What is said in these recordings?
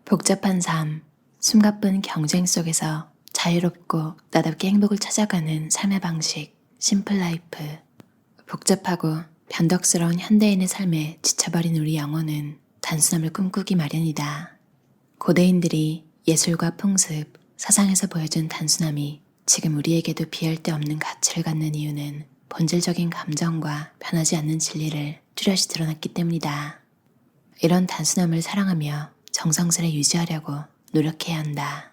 복잡한 삶, 숨가쁜 경쟁 속에서 자유롭고 나답게 행복을 찾아가는 삶의 방식, 심플 라이프. 복잡하고 변덕스러운 현대인의 삶에 지쳐버린 우리 영혼은 단순함을 꿈꾸기 마련이다. 고대인들이 예술과 풍습, 사상에서 보여준 단순함이 지금 우리에게도 비할 데 없는 가치를 갖는 이유는 본질적인 감정과 변하지 않는 진리를 뚜렷이 드러났기 때문이다. 이런 단순함을 사랑하며 정성스레 유지하려고 노력해야 한다.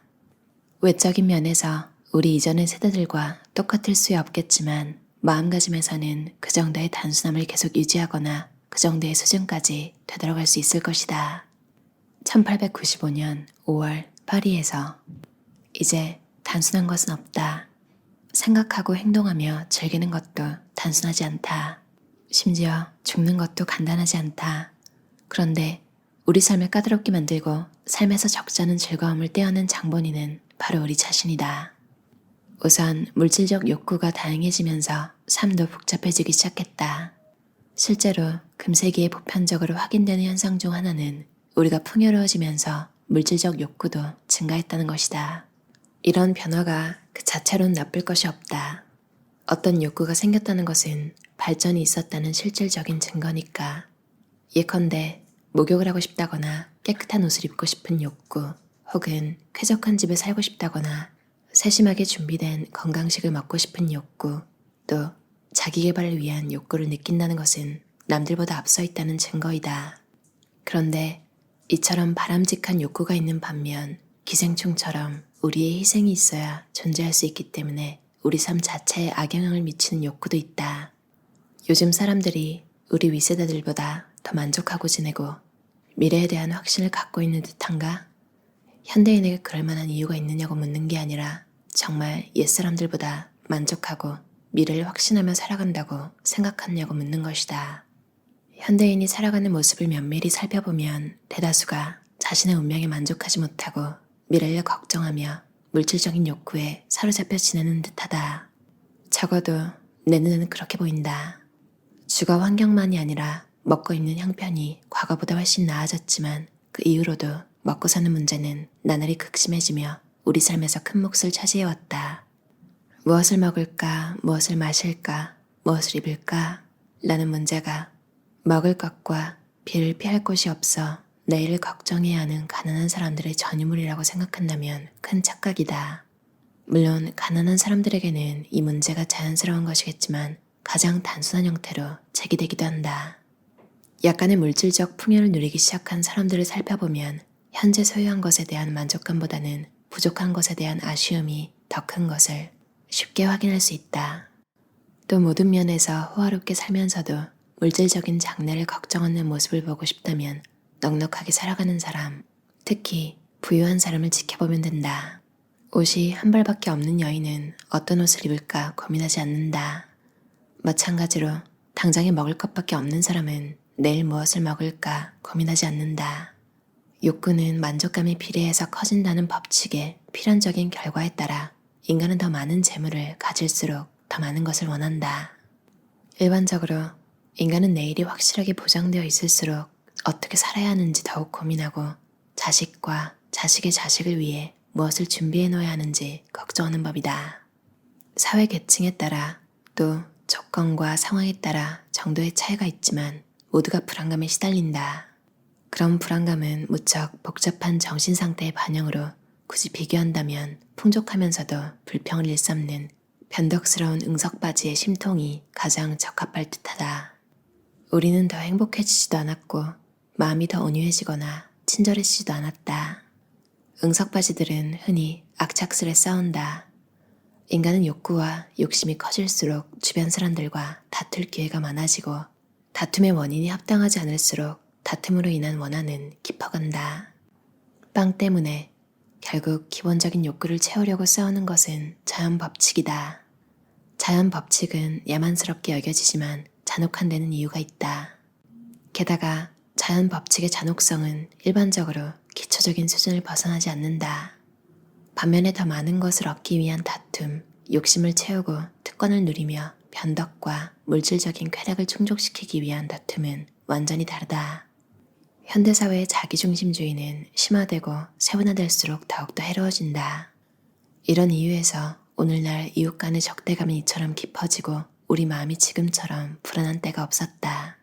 외적인 면에서 우리 이전의 세대들과 똑같을 수 없겠지만 마음가짐에서는 그 정도의 단순함을 계속 유지하거나 그 정도의 수준까지 되돌아갈 수 있을 것이다. 1895년 5월 파리에서 이제 단순한 것은 없다. 생각하고 행동하며 즐기는 것도 단순하지 않다. 심지어 죽는 것도 간단하지 않다. 그런데 우리 삶을 까다롭게 만들고 삶에서 적잖은 즐거움을 떼어낸 장본인은 바로 우리 자신이다. 우선 물질적 욕구가 다양해지면서 삶도 복잡해지기 시작했다. 실제로 금세기에 보편적으로 확인되는 현상 중 하나는 우리가 풍요로워지면서 물질적 욕구도 증가했다는 것이다. 이런 변화가 그 자체로는 나쁠 것이 없다. 어떤 욕구가 생겼다는 것은 발전이 있었다는 실질적인 증거니까. 예컨대 목욕을 하고 싶다거나 깨끗한 옷을 입고 싶은 욕구, 혹은 쾌적한 집에 살고 싶다거나 세심하게 준비된 건강식을 먹고 싶은 욕구, 또 자기 개발을 위한 욕구를 느낀다는 것은 남들보다 앞서 있다는 증거이다. 그런데 이처럼 바람직한 욕구가 있는 반면 기생충처럼 우리의 희생이 있어야 존재할 수 있기 때문에 우리 삶 자체에 악영향을 미치는 욕구도 있다. 요즘 사람들이 우리 윗세대들보다 더 만족하고 지내고 미래에 대한 확신을 갖고 있는 듯한가? 현대인에게 그럴 만한 이유가 있느냐고 묻는 게 아니라 정말 옛사람들보다 만족하고 미래를 확신하며 살아간다고 생각하느냐고 묻는 것이다. 현대인이 살아가는 모습을 면밀히 살펴보면 대다수가 자신의 운명에 만족하지 못하고 미래를 걱정하며 물질적인 욕구에 사로잡혀 지내는 듯하다. 적어도 내 눈에는 그렇게 보인다. 주거 환경만이 아니라 먹고 입는 형편이 과거보다 훨씬 나아졌지만 그 이후로도 먹고 사는 문제는 나날이 극심해지며 우리 삶에서 큰 몫을 차지해왔다. 무엇을 먹을까, 무엇을 마실까, 무엇을 입을까 라는 문제가 먹을 것과 비를 피할 곳이 없어 내일을 걱정해야 하는 가난한 사람들의 전유물이라고 생각한다면 큰 착각이다. 물론 가난한 사람들에게는 이 문제가 자연스러운 것이겠지만 가장 단순한 형태로 제기되기도 한다. 약간의 물질적 풍요를 누리기 시작한 사람들을 살펴보면 현재 소유한 것에 대한 만족감보다는 부족한 것에 대한 아쉬움이 더 큰 것을 쉽게 확인할 수 있다. 또 모든 면에서 호화롭게 살면서도 물질적인 장래를 걱정하는 모습을 보고 싶다면 넉넉하게 살아가는 사람, 특히 부유한 사람을 지켜보면 된다. 옷이 한 벌밖에 없는 여인은 어떤 옷을 입을까 고민하지 않는다. 마찬가지로 당장에 먹을 것밖에 없는 사람은 내일 무엇을 먹을까 고민하지 않는다. 욕구는 만족감에 비례해서 커진다는 법칙의 필연적인 결과에 따라 인간은 더 많은 재물을 가질수록 더 많은 것을 원한다. 일반적으로 인간은 내일이 확실하게 보장되어 있을수록 어떻게 살아야 하는지 더욱 고민하고 자식과 자식의 자식을 위해 무엇을 준비해 놓아야 하는지 걱정하는 법이다. 사회 계층에 따라 또 조건과 상황에 따라 정도의 차이가 있지만 모두가 불안감에 시달린다. 그런 불안감은 무척 복잡한 정신 상태의 반영으로 굳이 비교한다면 풍족하면서도 불평을 일삼는 변덕스러운 응석바지의 심통이 가장 적합할 듯하다. 우리는 더 행복해지지도 않았고 마음이 더 온유해지거나 친절해지지도 않았다. 응석바지들은 흔히 악착스레 싸운다. 인간은 욕구와 욕심이 커질수록 주변 사람들과 다툴 기회가 많아지고 다툼의 원인이 합당하지 않을수록 다툼으로 인한 원한은 깊어간다. 빵 때문에 결국 기본적인 욕구를 채우려고 싸우는 것은 자연 법칙이다. 자연 법칙은 야만스럽게 여겨지지만 잔혹한 데는 이유가 있다. 게다가 자연 법칙의 잔혹성은 일반적으로 기초적인 수준을 벗어나지 않는다. 반면에 더 많은 것을 얻기 위한 다툼, 욕심을 채우고 특권을 누리며 변덕과 물질적인 쾌락을 충족시키기 위한 다툼은 완전히 다르다. 현대사회의 자기중심주의는 심화되고 세분화될수록 더욱더 해로워진다. 이런 이유에서 오늘날 이웃 간의 적대감이 이처럼 깊어지고 우리 마음이 지금처럼 불안한 때가 없었다.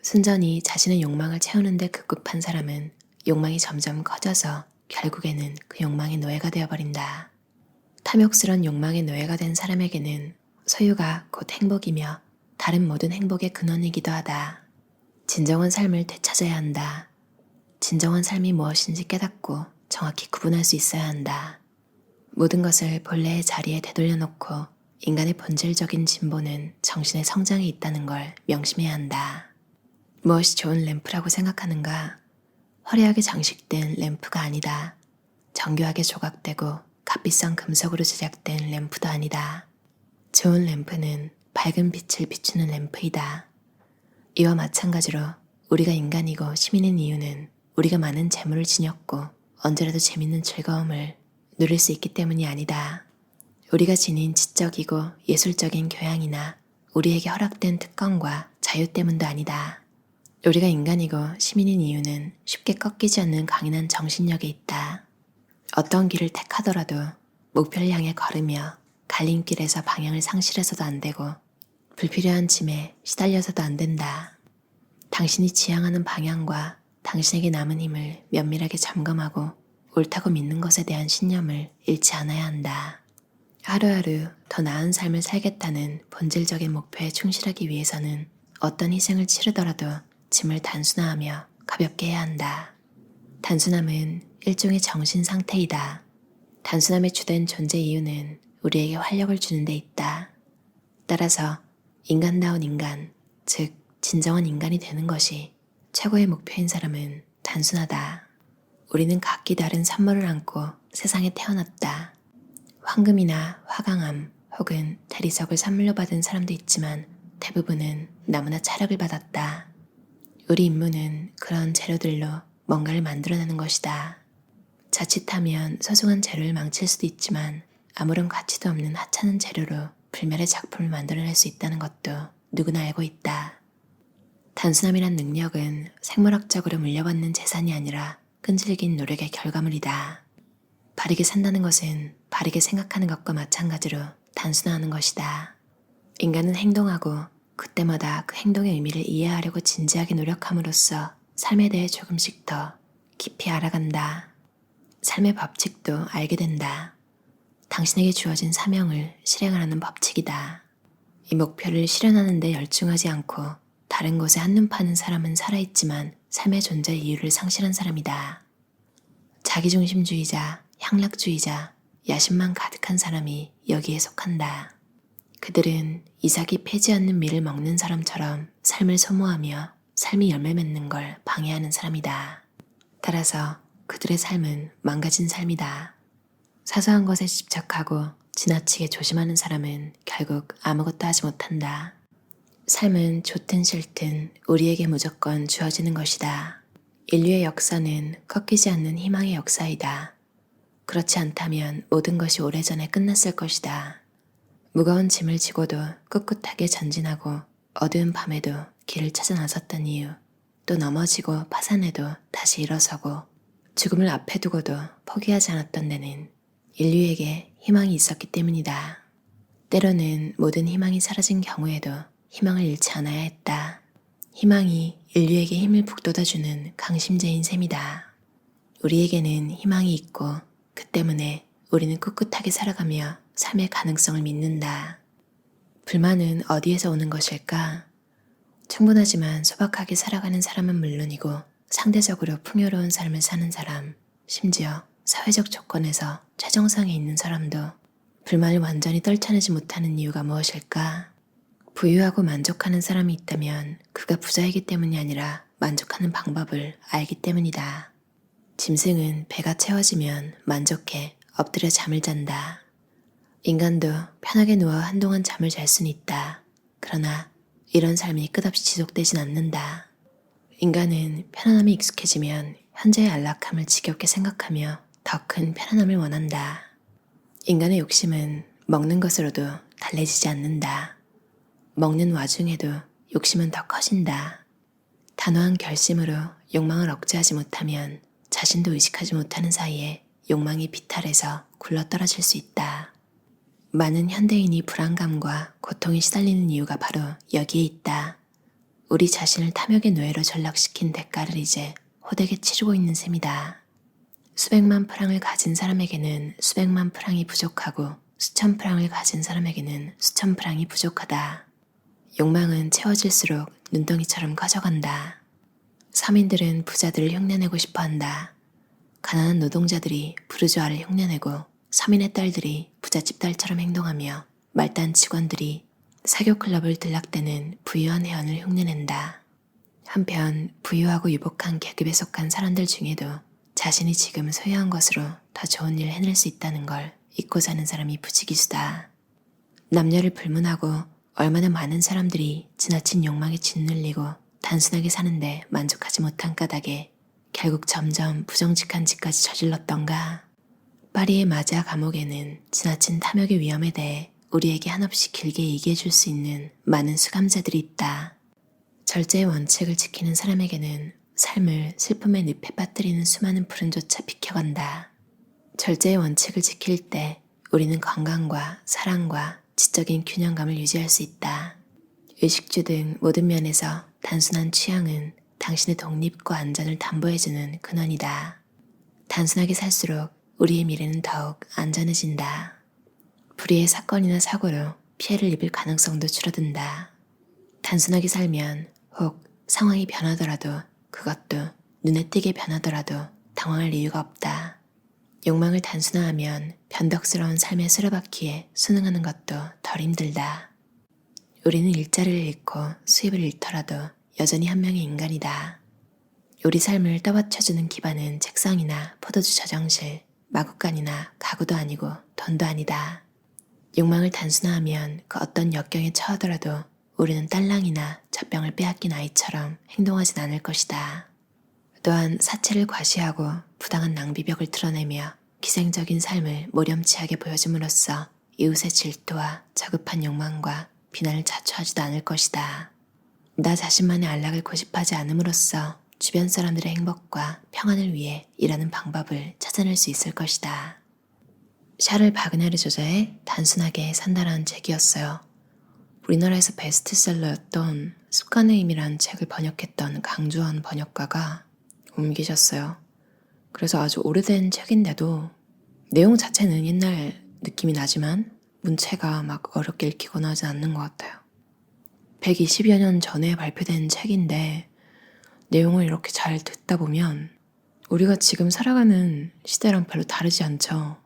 순전히 자신의 욕망을 채우는 데 급급한 사람은 욕망이 점점 커져서 결국에는 그 욕망의 노예가 되어버린다. 탐욕스런 욕망의 노예가 된 사람에게는 소유가 곧 행복이며 다른 모든 행복의 근원이기도 하다. 진정한 삶을 되찾아야 한다. 진정한 삶이 무엇인지 깨닫고 정확히 구분할 수 있어야 한다. 모든 것을 본래의 자리에 되돌려놓고 인간의 본질적인 진보는 정신의 성장에 있다는 걸 명심해야 한다. 무엇이 좋은 램프라고 생각하는가? 화려하게 장식된 램프가 아니다. 정교하게 조각되고 값비싼 금속으로 제작된 램프도 아니다. 좋은 램프는 밝은 빛을 비추는 램프이다. 이와 마찬가지로 우리가 인간이고 시민인 이유는 우리가 많은 재물을 지녔고 언제라도 재밌는 즐거움을 누릴 수 있기 때문이 아니다. 우리가 지닌 지적이고 예술적인 교양이나 우리에게 허락된 특권과 자유 때문도 아니다. 우리가 인간이고 시민인 이유는 쉽게 꺾이지 않는 강인한 정신력에 있다. 어떤 길을 택하더라도 목표를 향해 걸으며 갈림길에서 방향을 상실해서도 안 되고 불필요한 짐에 시달려서도 안 된다. 당신이 지향하는 방향과 당신에게 남은 힘을 면밀하게 점검하고 옳다고 믿는 것에 대한 신념을 잃지 않아야 한다. 하루하루 더 나은 삶을 살겠다는 본질적인 목표에 충실하기 위해서는 어떤 희생을 치르더라도 짐을 단순화하며 가볍게 해야 한다. 단순함은 일종의 정신 상태이다. 단순함의 주된 존재 이유는 우리에게 활력을 주는 데 있다. 따라서 인간다운 인간, 즉 진정한 인간이 되는 것이 최고의 목표인 사람은 단순하다. 우리는 각기 다른 산모를 안고 세상에 태어났다. 황금이나 화강암 혹은 대리석을 선물로 받은 사람도 있지만 대부분은 너무나 차력을 받았다. 우리 임무는 그런 재료들로 뭔가를 만들어내는 것이다. 자칫하면 소중한 재료를 망칠 수도 있지만 아무런 가치도 없는 하찮은 재료로 불멸의 작품을 만들어낼 수 있다는 것도 누구나 알고 있다. 단순함이란 능력은 생물학적으로 물려받는 재산이 아니라 끈질긴 노력의 결과물이다. 바르게 산다는 것은 바르게 생각하는 것과 마찬가지로 단순화하는 것이다. 인간은 행동하고 그때마다 그 행동의 의미를 이해하려고 진지하게 노력함으로써 삶에 대해 조금씩 더 깊이 알아간다. 삶의 법칙도 알게 된다. 당신에게 주어진 사명을 실행하라는 법칙이다. 이 목표를 실현하는 데 열중하지 않고 다른 곳에 한눈 파는 사람은 살아있지만 삶의 존재 이유를 상실한 사람이다. 자기중심주의자, 향락주의자, 야심만 가득한 사람이 여기에 속한다. 그들은 이삭이 패지 않는 밀을 먹는 사람처럼 삶을 소모하며 삶이 열매 맺는 걸 방해하는 사람이다. 따라서 그들의 삶은 망가진 삶이다. 사소한 것에 집착하고 지나치게 조심하는 사람은 결국 아무것도 하지 못한다. 삶은 좋든 싫든 우리에게 무조건 주어지는 것이다. 인류의 역사는 꺾이지 않는 희망의 역사이다. 그렇지 않다면 모든 것이 오래전에 끝났을 것이다. 무거운 짐을 지고도 꿋꿋하게 전진하고 어두운 밤에도 길을 찾아 나섰던 이유, 또 넘어지고 파산해도 다시 일어서고 죽음을 앞에 두고도 포기하지 않았던 데는 인류에게 희망이 있었기 때문이다. 때로는 모든 희망이 사라진 경우에도 희망을 잃지 않아야 했다. 희망이 인류에게 힘을 북돋아주는 강심제인 셈이다. 우리에게는 희망이 있고 그 때문에 우리는 꿋꿋하게 살아가며 삶의 가능성을 믿는다. 불만은 어디에서 오는 것일까? 충분하지만 소박하게 살아가는 사람은 물론이고 상대적으로 풍요로운 삶을 사는 사람, 심지어 사회적 조건에서 최정상에 있는 사람도 불만을 완전히 떨쳐내지 못하는 이유가 무엇일까? 부유하고 만족하는 사람이 있다면 그가 부자이기 때문이 아니라 만족하는 방법을 알기 때문이다. 짐승은 배가 채워지면 만족해 엎드려 잠을 잔다. 인간도 편하게 누워 한동안 잠을 잘 수는 있다. 그러나 이런 삶이 끝없이 지속되진 않는다. 인간은 편안함에 익숙해지면 현재의 안락함을 지겹게 생각하며 더 큰 편안함을 원한다. 인간의 욕심은 먹는 것으로도 달래지지 않는다. 먹는 와중에도 욕심은 더 커진다. 단호한 결심으로 욕망을 억제하지 못하면 자신도 의식하지 못하는 사이에 욕망이 비탈해서 굴러떨어질 수 있다. 많은 현대인이 불안감과 고통에 시달리는 이유가 바로 여기에 있다. 우리 자신을 탐욕의 노예로 전락시킨 대가를 이제 호되게 치르고 있는 셈이다. 수백만 프랑을 가진 사람에게는 수백만 프랑이 부족하고 수천 프랑을 가진 사람에게는 수천 프랑이 부족하다. 욕망은 채워질수록 눈덩이처럼 커져간다. 서민들은 부자들을 흉내내고 싶어한다. 가난한 노동자들이 부르주아를 흉내내고 서민의 딸들이 부잣집 딸처럼 행동하며 말단 직원들이 사교클럽을 들락대는 부유한 회원을 흉내낸다. 한편 부유하고 유복한 계급에 속한 사람들 중에도 자신이 지금 소유한 것으로 더 좋은 일을 해낼 수 있다는 걸 잊고 사는 사람이 부지기수다. 남녀를 불문하고 얼마나 많은 사람들이 지나친 욕망에 짓눌리고 단순하게 사는데 만족하지 못한 까닭에 결국 점점 부정직한 짓까지 저질렀던가. 파리의 마자 감옥에는 지나친 탐욕의 위험에 대해 우리에게 한없이 길게 얘기해 줄 수 있는 많은 수감자들이 있다. 절제의 원칙을 지키는 사람에게는 삶을 슬픔의 늪에 빠뜨리는 수많은 불운조차 비켜간다. 절제의 원칙을 지킬 때 우리는 건강과 사랑과 지적인 균형감을 유지할 수 있다. 의식주 등 모든 면에서 단순한 취향은 당신의 독립과 안전을 담보해주는 근원이다. 단순하게 살수록 우리의 미래는 더욱 안전해진다. 불의의 사건이나 사고로 피해를 입을 가능성도 줄어든다. 단순하게 살면 혹 상황이 변하더라도 그것도 눈에 띄게 변하더라도 당황할 이유가 없다. 욕망을 단순화하면 변덕스러운 삶의 수레바퀴에 순응하는 것도 덜 힘들다. 우리는 일자리를 잃고 수입을 잃더라도 여전히 한 명의 인간이다. 우리 삶을 떠받쳐주는 기반은 책상이나 포도주 저장실, 마구간이나 가구도 아니고 돈도 아니다. 욕망을 단순화하면 그 어떤 역경에 처하더라도 우리는 딸랑이나 젖병을 빼앗긴 아이처럼 행동하진 않을 것이다. 또한 사체를 과시하고 부당한 낭비벽을 드러내며 기생적인 삶을 모렴치하게 보여줌으로써 이웃의 질투와 저급한 욕망과 비난을 자초하지도 않을 것이다. 나 자신만의 안락을 고집하지 않음으로써 주변 사람들의 행복과 평안을 위해 일하는 방법을 찾아낼 수 있을 것이다. 샤를 바그네르 저자의 단순하게 산다라는 책이었어요. 우리나라에서 베스트셀러였던 습관의 힘이라는 책을 번역했던 강주원 번역가가 옮기셨어요. 그래서 아주 오래된 책인데도 내용 자체는 옛날 느낌이 나지만 문체가 막 어렵게 읽히거나 하진 않는 것 같아요. 120여 년 전에 발표된 책인데 내용을 이렇게 잘 듣다 보면 우리가 지금 살아가는 시대랑 별로 다르지 않죠.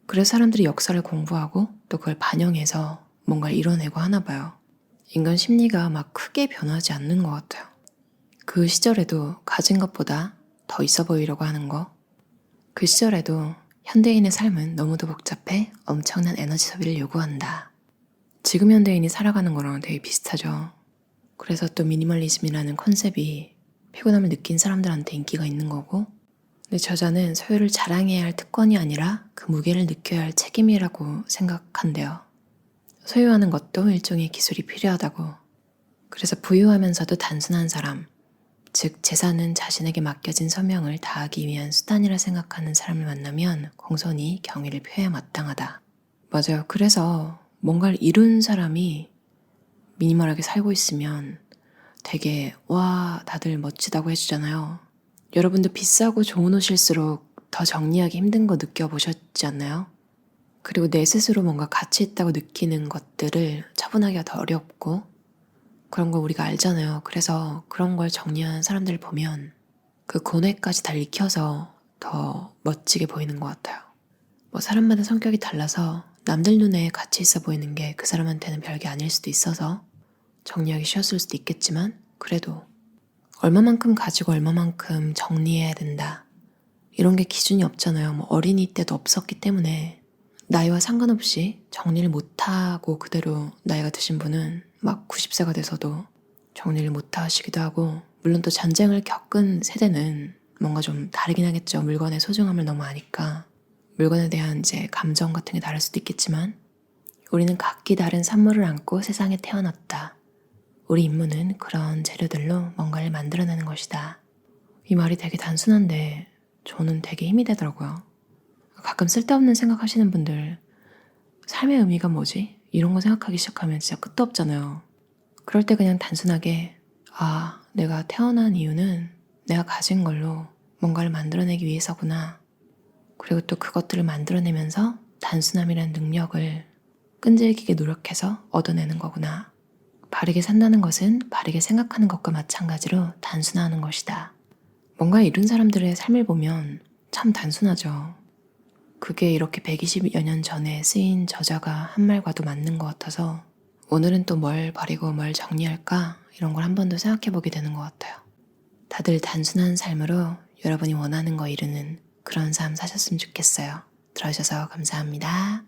그래서 사람들이 역사를 공부하고 또 그걸 반영해서 뭔가를 이뤄내고 하나 봐요. 인간 심리가 막 크게 변하지 않는 것 같아요. 그 시절에도 가진 것보다 더 있어 보이려고 하는 거. 그 시절에도 현대인의 삶은 너무도 복잡해 엄청난 에너지 소비를 요구한다. 지금 현대인이 살아가는 거랑 되게 비슷하죠. 그래서 또 미니멀리즘이라는 컨셉이 피곤함을 느낀 사람들한테 인기가 있는 거고, 근데 저자는 소유를 자랑해야 할 특권이 아니라 그 무게를 느껴야 할 책임이라고 생각한대요. 소유하는 것도 일종의 기술이 필요하다고. 그래서 부유하면서도 단순한 사람, 즉 재산은 자신에게 맡겨진 소명을 다하기 위한 수단이라 생각하는 사람을 만나면 공손히 경의를 표해야 마땅하다. 맞아요. 그래서 뭔가를 이룬 사람이 미니멀하게 살고 있으면 되게 와 다들 멋지다고 해주잖아요. 여러분도 비싸고 좋은 옷일수록 더 정리하기 힘든 거 느껴보셨지 않나요? 그리고 내 스스로 뭔가 가치 있다고 느끼는 것들을 처분하기가 더 어렵고 그런 거 우리가 알잖아요. 그래서 그런 걸 정리하는 사람들을 보면 그 고뇌까지 다 익혀서 더 멋지게 보이는 것 같아요. 뭐 사람마다 성격이 달라서 남들 눈에 가치 있어 보이는 게 그 사람한테는 별게 아닐 수도 있어서 정리하기 쉬웠을 수도 있겠지만 그래도 얼마만큼 가지고 얼마만큼 정리해야 된다. 이런 게 기준이 없잖아요. 뭐 어린이 때도 없었기 때문에 나이와 상관없이 정리를 못하고 그대로 나이가 드신 분은 막 90세가 돼서도 정리를 못하시기도 하고, 물론 또 전쟁을 겪은 세대는 뭔가 좀 다르긴 하겠죠. 물건의 소중함을 너무 아니까 물건에 대한 이제 감정 같은 게 다를 수도 있겠지만 우리는 각기 다른 산모를 안고 세상에 태어났다. 우리 임무는 그런 재료들로 뭔가를 만들어내는 것이다. 이 말이 되게 단순한데 저는 되게 힘이 되더라고요. 가끔 쓸데없는 생각하시는 분들 삶의 의미가 뭐지? 이런 거 생각하기 시작하면 진짜 끝도 없잖아요. 그럴 때 그냥 단순하게 내가 태어난 이유는 내가 가진 걸로 뭔가를 만들어내기 위해서구나. 그리고 또 그것들을 만들어내면서 단순함이라는 능력을 끈질기게 노력해서 얻어내는 거구나. 바르게 산다는 것은 바르게 생각하는 것과 마찬가지로 단순화하는 것이다. 뭔가 이룬 사람들의 삶을 보면 참 단순하죠. 그게 이렇게 120여 년 전에 쓰인 저자가 한 말과도 맞는 것 같아서 오늘은 또 뭘 버리고 뭘 정리할까 이런 걸 한 번 더 생각해 보게 되는 것 같아요. 다들 단순한 삶으로 여러분이 원하는 거 이루는 그런 삶 사셨으면 좋겠어요. 들어주셔서 감사합니다.